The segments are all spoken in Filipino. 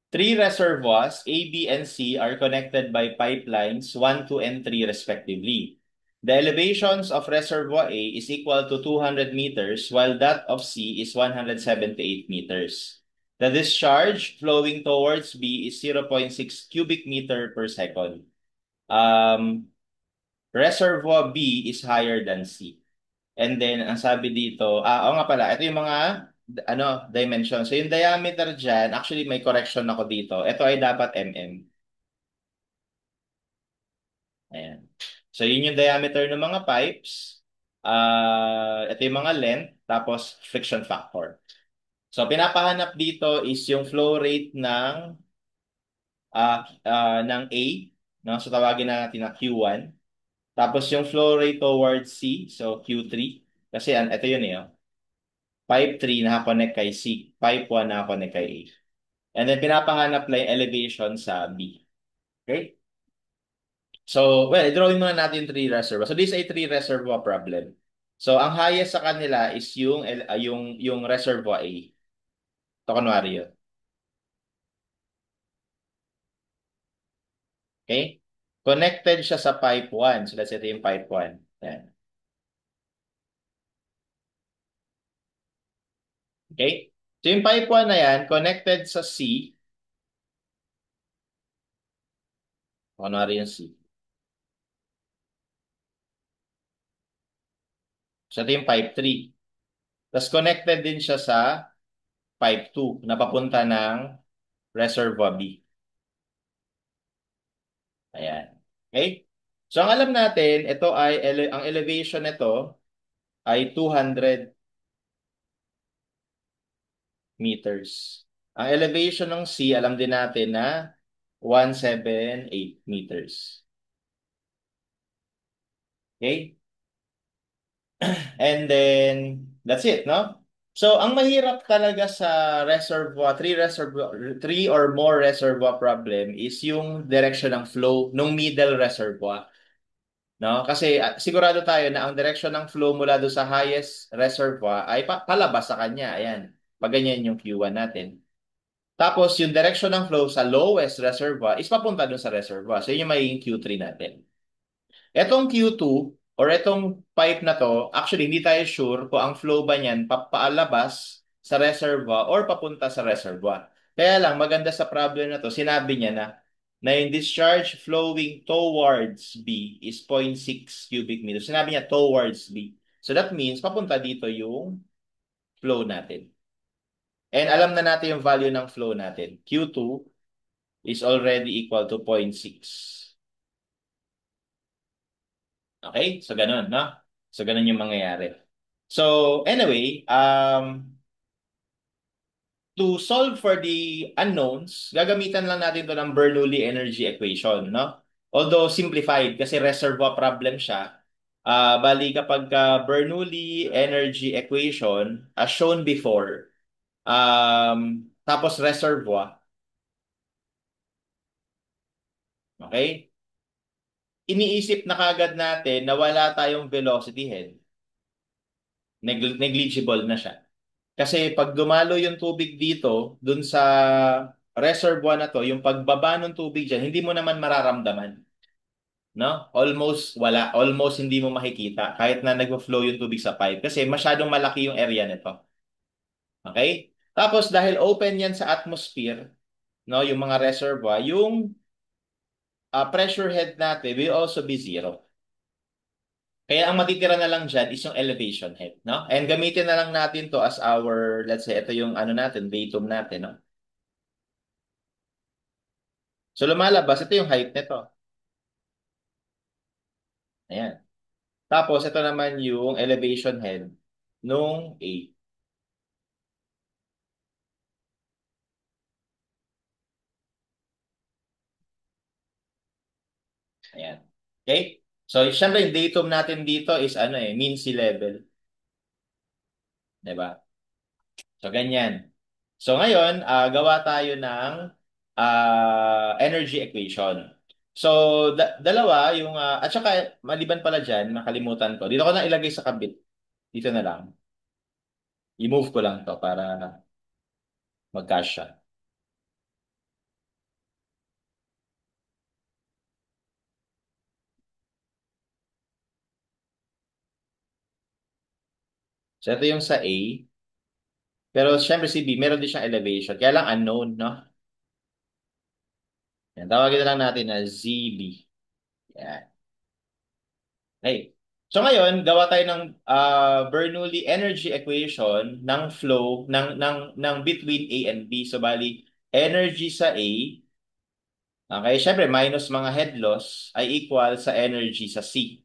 Three reservoirs, A, B, and C, are connected by pipelines 1, 2, and 3 respectively. The elevations of reservoir A is equal to 200 meters, while that of C is 178 meters. The discharge flowing towards B is 0.6 cubic meter per second. Reservoir B is higher than C. And then, ang sabi dito, oo nga pala, ito yung mga dimension. So, yung diameter dyan, actually may correction ako dito. Ito ay dapat mm. Ayan. So, yun yung diameter ng mga pipes. Ito yung mga length, tapos friction factor. So, pinapahanap dito is yung flow rate ng A, no? So, tawagin na natin na Q1. Tapos yung flow rate towards C, so Q3. Kasi ito yun eh. Oh. Pipe 3 nakakonect kay C. Pipe 1 nakakonect kay A. And then pinapahanap lang yung elevation sa B. Okay? So, well, drawing muna natin yung three reservoir. So, this is a three reservoir problem. So, ang highest sa kanila is yung reservoir A. Ito kunwari yun. Okay? Connected siya sa pipe 1. So, let's say ito yung pipe 1. Ayan. Okay? So, yung pipe 1 na yan, connected sa C. Kunwari yung C. So, ito yung pipe 3. Tapos, connected din siya sa pipe 2 na papunta ng reservoir B. Ayan. Okay? So, ang alam natin, ito ay, ang elevation nito ay 200 meters. Ang elevation ng C, alam din natin na 178 meters. Okay? And then, that's it, no? So, ang mahirap talaga sa three or more reservoir problem is yung direction ng flow ng middle reservoir. No? Kasi sigurado tayo na ang direction ng flow mula doon sa highest reservoir ay palabas sa kanya. Ayan. Pag ganyan yung Q1 natin. Tapos yung direction ng flow sa lowest reservoir is papunta doon sa reservoir. So yun yung magiging Q3 natin. Etong Q2 or etong pipe na to, actually hindi tayo sure kung ang flow ba niyan papaalabas sa reservoir or papunta sa reservoir. Kaya lang maganda sa problem na to, sinabi niya na yung discharge flowing towards B is 0.6 cubic meters. Sinabi niya towards B. So that means papunta dito yung flow natin. And alam na natin yung value ng flow natin. Q2 is already equal to 0.6. Okay? So, ganun, no? So, ganun yung mangyayari. So, anyway, to solve for the unknowns, gagamitan lang natin to ng Bernoulli energy equation, no? Although simplified kasi reservoir problem siya, bali kapag Bernoulli energy equation, as shown before, tapos reservoir, okay? Iniisip na kagad natin na wala tayong velocity head. Negligible na siya. Kasi pag dumalo yung tubig dito, dun sa reservoir na to, yung pagbaba ng tubig dyan, hindi mo naman mararamdaman. No? Almost wala. Almost hindi mo makikita kahit na nag-flow yung tubig sa pipe kasi masyadong malaki yung area nito. Okay? Tapos dahil open yan sa atmosphere, no, yung mga reservoir, yung pressure head natin will also be zero. Kaya ang matitira na lang dyan is yung elevation head, no? And gamitin na lang natin to as our, let's say, ito yung ano natin, datum natin, no? So lumalabas, ito yung height nito. Ayan. Tapos, ito naman yung elevation head nung A. Ayan. Okay? So, syempre, yung datum natin dito is ano mean sea level. Diba? So, ganyan. So, ngayon, gawa tayo ng energy equation. So, dalawa, yung, at saka, maliban pala dyan, nakalimutan ko. Dito ko na ilagay sa kabit. Dito na lang. I-move ko lang to para Magkasya. So ito yung sa A. Pero syempre si B, meron din siyang elevation. Kaya lang unknown, no? Yan, tawagin na lang natin na ZB. Yan. Okay. So ngayon, gawa tayo ng Bernoulli energy equation ng flow ng between A and B. So bali, energy sa A, okay, syempre minus mga head loss ay equal sa energy sa C.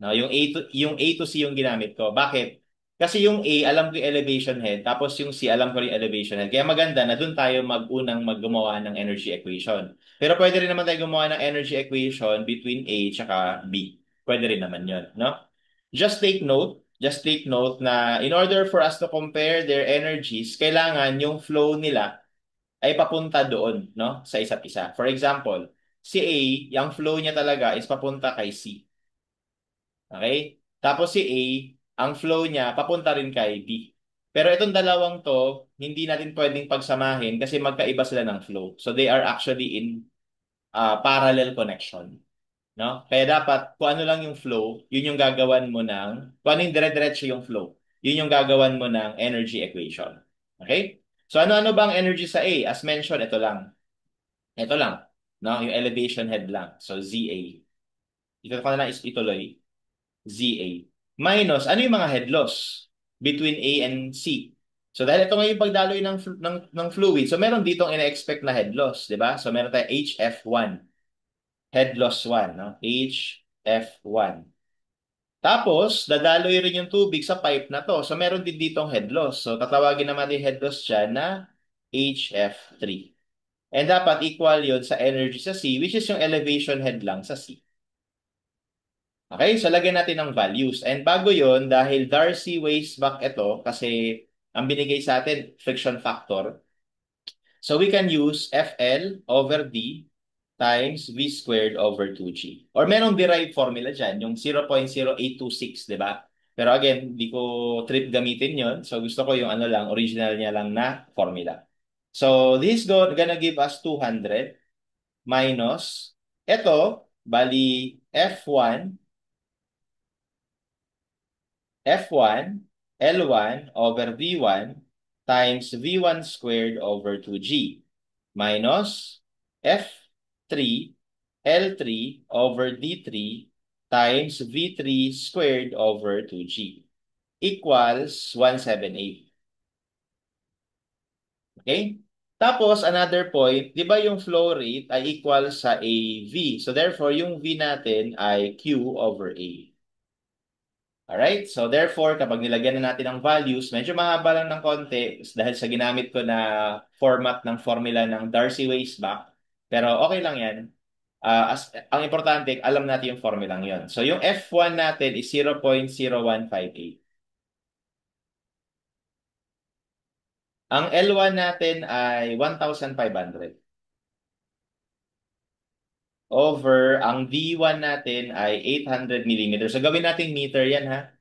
No, yung A to C yung ginamit ko. Bakit? Kasi yung A, alam ko yung elevation head, tapos yung C, alam ko rin yung elevation head. Kaya maganda na doon tayo maggumawa ng energy equation. Pero pwede rin naman tayo gumawa ng energy equation between A tsaka B. Pwede rin naman yun, no? Just take note na in order for us to compare their energies, kailangan yung flow nila ay papunta doon, no? Sa isa't isa. For example, si A, yung flow niya talaga is papunta kay C. Okay? Tapos si A, ang flow niya papunta rin kay B. Pero itong dalawang to, hindi natin pwedeng pagsamahin kasi magkaiba sila ng flow. So they are actually in parallel connection. No? Kaya dapat, kung ano lang yung flow, yun yung gagawan mo kung ano yung dire-diretso yung flow, yun yung gagawan mo ng energy equation. Okay? So ano-ano bang energy sa A? As mentioned, ito lang. Ito lang. No? Yung elevation head lang. So ZA. Ito ko na lang is ituloy. ZA. Minus, ano yung mga head loss between A and C? So dahil ito nga yung pagdaloy ng fluid, so meron ditong ina-expect na head loss, di ba? So meron tayong HF1, head loss 1, no? HF1. Tapos, dadaloy rin yung tubig sa pipe na to. So meron din ditong head loss. So tatawagin naman yung head loss dyan na HF3. And dapat equal yun sa energy sa C, which is yung elevation head lang sa C. Okay, so lagyan natin ng values. And bago yon, dahil Darcy weighs back ito, kasi ang binigay sa atin, friction factor. So we can use FL over D times V squared over 2G. Or merong derived formula dyan, yung 0.0826, di ba? Pero again, hindi ko trip gamitin yon. So gusto ko yung ano lang, original niya lang na formula. So this is gonna give us 200 minus, ito, bali F1 F1 L1 over V1 times V1 squared over 2G minus F3 L3 over D3 times V3 squared over 2G equals 178. Okay? Tapos, another point, di ba yung flow rate ay equal sa AV? So, therefore, yung V natin ay Q over A. Alright? So therefore, kapag nilagyan na natin ng values, medyo mahaba lang ng konti dahil sa ginamit ko na format ng formula ng Darcy-Weisbach. Pero okay lang yan. Ang importante, alam natin yung formulang yon. So yung F1 natin is 0.0158. Ang L1 natin ay 1,500. Over, ang V1 natin ay 800 millimeters. So gawin natin meter yan ha.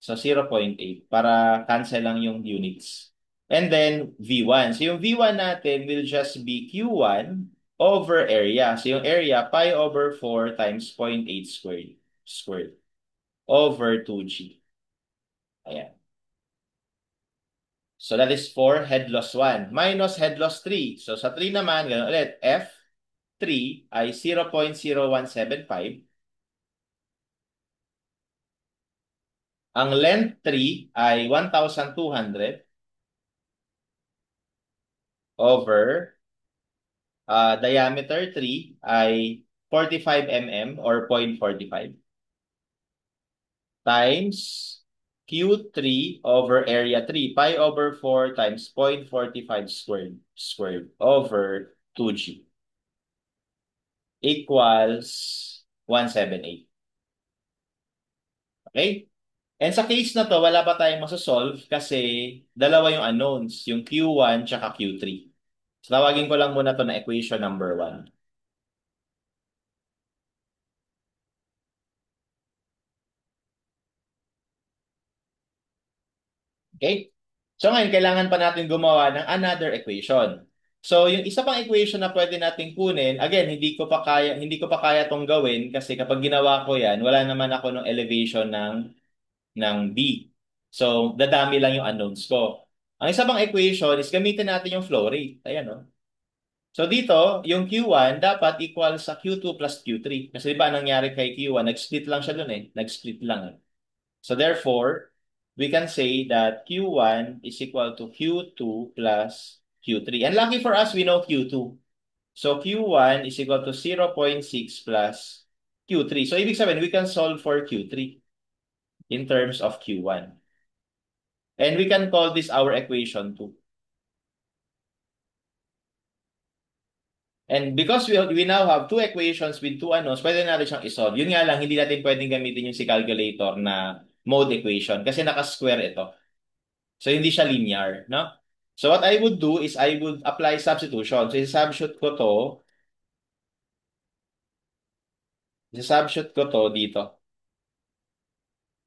So 0.8 para cancel lang yung units. And then V1. So yung V1 natin will just be Q1 over area. So yung area, pi over 4 times 0.8 squared over 2G. Ayan. So that is for head loss 1 minus head loss 3. So sa 3 naman, ganun ulit, F3 ay 0.0175. Ang length 3 ay 1,200 over diameter 3 ay 45 mm or 0.45 times Q3 over area 3 pi over 4 times 0.45 squared over 2G equals 178. Okay? And sa case na to, wala pa tayong masosolve kasi dalawa yung unknowns, yung Q1 tsaka Q3. So, tawagin ko lang muna to na equation number 1. Okay? So ngayon, kailangan pa natin gumawa ng another equation. So yung isa pang equation na pwede nating kunin, again, hindi ko pa kaya tong gawin kasi kapag ginawa ko yan, wala naman ako ng elevation ng B. So dadami lang yung unknowns ko. Ang isa pang equation is gamitin natin yung flow rate. Ayan, no? So dito, yung Q1 dapat equal sa Q2 plus Q3. Kasi di ba nangyari kay Q1, nag-split lang siya dun eh. Nag-split lang eh. So therefore, we can say that Q1 is equal to Q2 plus Q3. And lucky for us, we know Q2. So Q1 is equal to 0.6 plus Q3. So ibig sabihin, we can solve for Q3 in terms of Q1. And we can call this our equation 2. And because we now have two equations with two unknowns, pwede natin siyang isolve. Yun nga lang, hindi natin pwedeng gamitin yung si calculator na mode equation kasi naka-square ito. So, hindi siya linear, no? So, what I would do is I would apply substitution. So, isa-substitute ko to dito.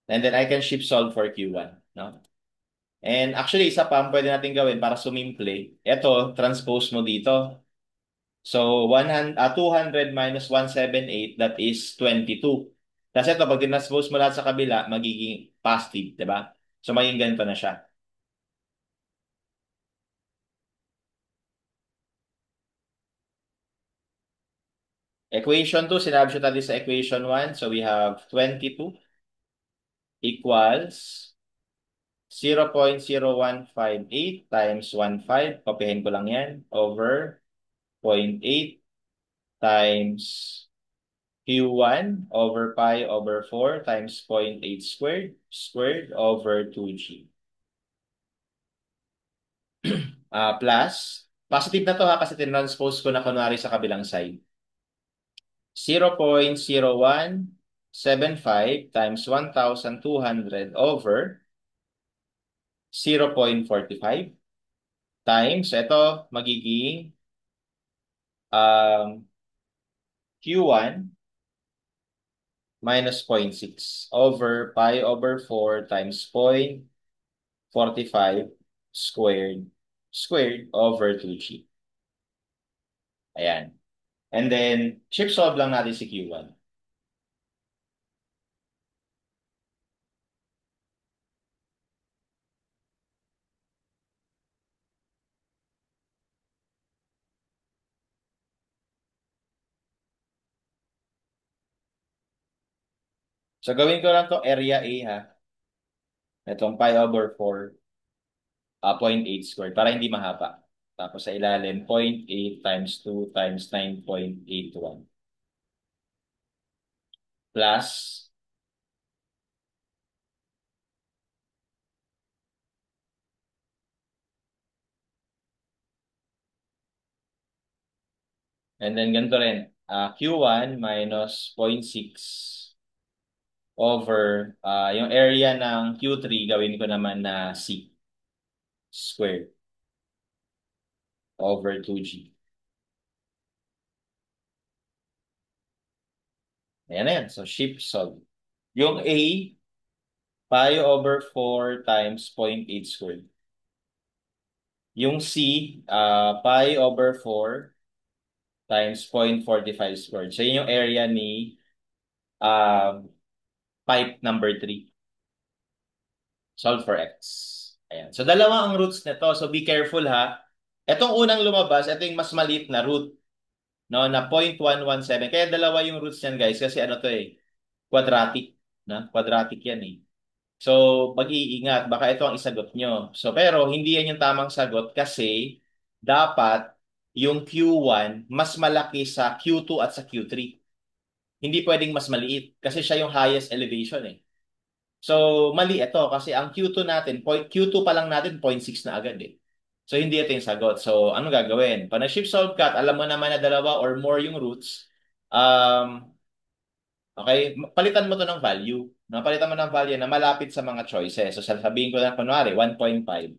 And then I can shift solve for Q1, no? And actually, isa pa, pwede natin gawin para sumimple. Ito, transpose mo dito. So, 200 minus 178, that is 22. Tapos ito, pag transpose mo lahat sa kabila, magiging positive, di ba? So, magiging ganito na siya. Equation 2, sinabshoot natin sa equation 1. So, we have 22 equals 0.0158 times 1.5. Kopihin ko lang yan. Over 0.8 times Q1 over pi over 4 times 0.8 squared over 2G. Plus, positive na to ha kasi tinranspose ko na kunwari sa kabilang side. 0.0175 times 1,200 over 0.45 times, ito magiging Q1 minus 0.6 over pi over 4 times 0.45 squared over 2G. Ayan. And then, shift solve lang natin si Q1. So, gawin ko lang to area A ha. Itong pi over 4, 0.8 squared para hindi mahaba. Tapos sa ilalim, 0.8 times 2 times 9.81 plus, and then ganito rin, Q1 minus 0.6 over yung area ng Q3, gawin ko naman na C squared over 2G. Ayan na yan. So, shift solve. Yung A, pi over 4 times 0.8 squared. Yung C, pi over 4 times 0.45 squared. So, yun yung area ni pipe number 3. Solve for X. Ayan. So, dalawa ang roots nito. So, be careful ha. Etong unang lumabas, ito yung mas maliit na root. No, na 0.117. Kaya dalawa yung roots niyan, guys. Kasi ano to eh, quadratic. Na? Quadratic yan eh. So, mag-iingat. Baka ito ang isagot nyo. So, pero hindi yan yung tamang sagot kasi dapat yung Q1 mas malaki sa Q2 at sa Q3. Hindi pwedeng mas maliit kasi siya yung highest elevation eh. So, mali ito kasi ang Q2 natin, Q2 pa lang natin 0.6 na agad eh. So, hindi ito yung sagot. So, ano gagawin? Pag na-shift solve cut, alam mo naman na dalawa or more yung roots. Okay, palitan mo to ng value. No? Palitan mo ng value na malapit sa mga choices. So, sasabihin ko na, kunwari, 1.5.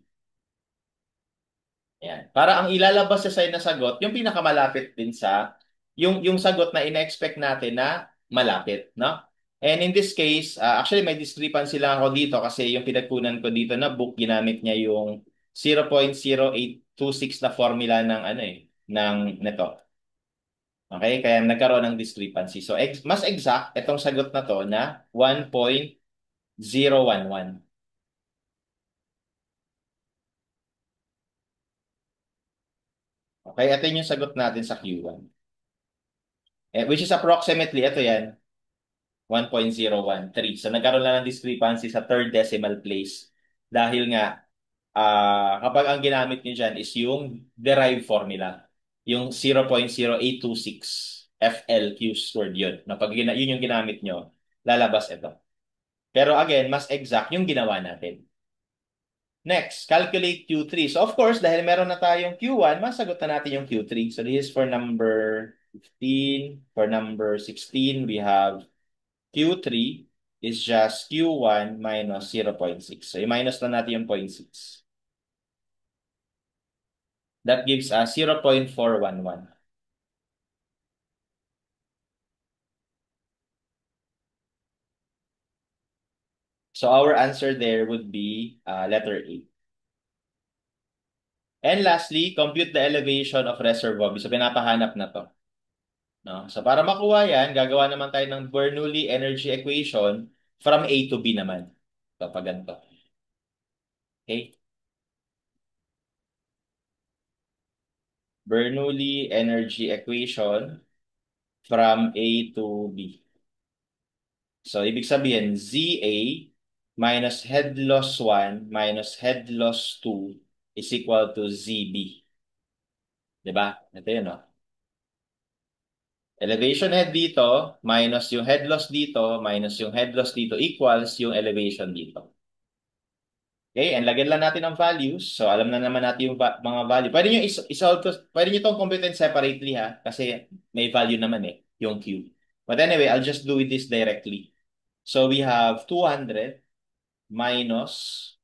Yan. Para ang ilalabas sa side na sagot, yung pinakamalapit din sa, yung sagot na ina-expect natin na malapit. No? And in this case, actually may discrepancy lang ako dito kasi yung pinagkunan ko dito na book, ginamit niya yung 0.0826 na formula ng ano ng nito. Okay, kaya nagkaroon ng discrepancy. So mas exact itong sagot na to na 1.011. Okay, ito yung sagot natin sa Q1. Which is approximately, ito yan, 1.013. So nagkaroon lang ng discrepancy sa third decimal place. Dahil nga, kapag ang ginamit niyo dyan is yung derived formula. Yung 0.0826 FLQ squared yun. Na pag yun yung ginamit nyo, lalabas ito. Pero again, mas exact yung ginawa natin. Next, calculate Q3. So of course, dahil meron na tayong Q1, masagot na natin yung Q3. So this is for number 15. For number 16, we have Q3 is just Q1 minus 0.6. So i-minus na natin yung 0.6. That gives us 0.411. So our answer there would be letter A. And lastly, compute the elevation of reservoir. So pinapahanap na to. No? So para makuha yan, gagawa naman tayo ng Bernoulli energy equation from A to B naman. So pag ganito. Okay? Bernoulli energy equation from A to B. So ibig sabihin, ZA minus head loss 1 minus head loss 2 is equal to ZB. Diba? Ito yun, no? Elevation head dito, minus yung head loss dito, minus yung head loss dito, equals yung elevation dito. Okay, and lagyan lang natin ang values. So, alam na naman natin yung mga value. Pwede nyo isolve to, pwede nyo itong compute separately ha, kasi may value naman yung Q. But anyway, I'll just do this directly. So, we have 200 minus,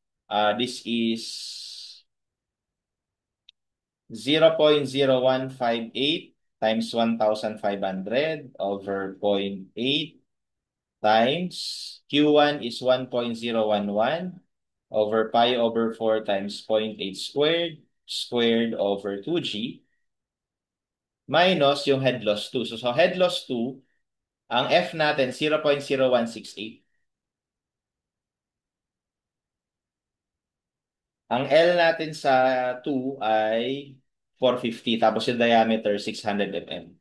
this is 0.0158 times 1,500 over 0.8 times Q1 is 1.011 over pi over 4 times 0.8 squared over 2g minus yung head loss 2. So head loss 2, ang F natin 0.0168. Ang L natin sa 2 ay 450 tapos yung diameter 600 mm.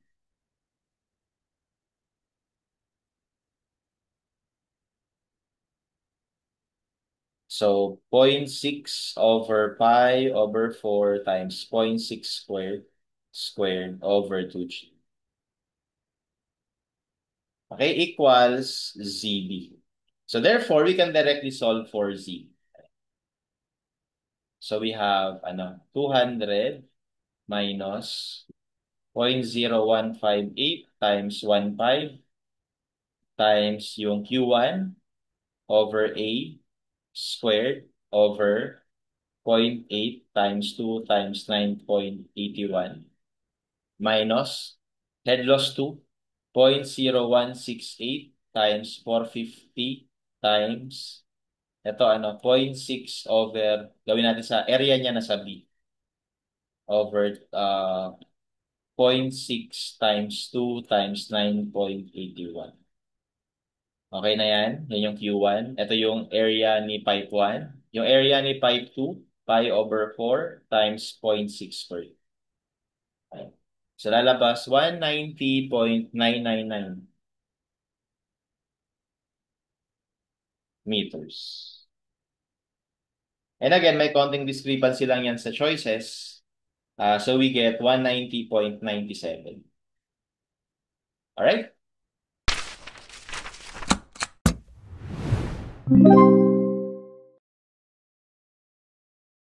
So 0.6 over pi over 4 times 0.6 squared over 2g. Okay, equals ZB. So therefore, we can directly solve for Z. So we have 200 minus 0.0158 times 1.5 times yung Q1 over A squared over 0.8 times 2 times 9.81 minus head loss 2, 0.0168 times 450 times ito 0.6 over, gawin natin sa area niya na sa B, over 0.6 times 2 times 9.81. Okay na yan? Yan yung Q1. Ito yung area ni pipe 1. Yung area ni pipe 2, pi over 4 times 0.6 squared. Okay. So lalabas 190.999 meters. And again, may konting discrepancy lang yan sa choices. So we get 190.97. Alright?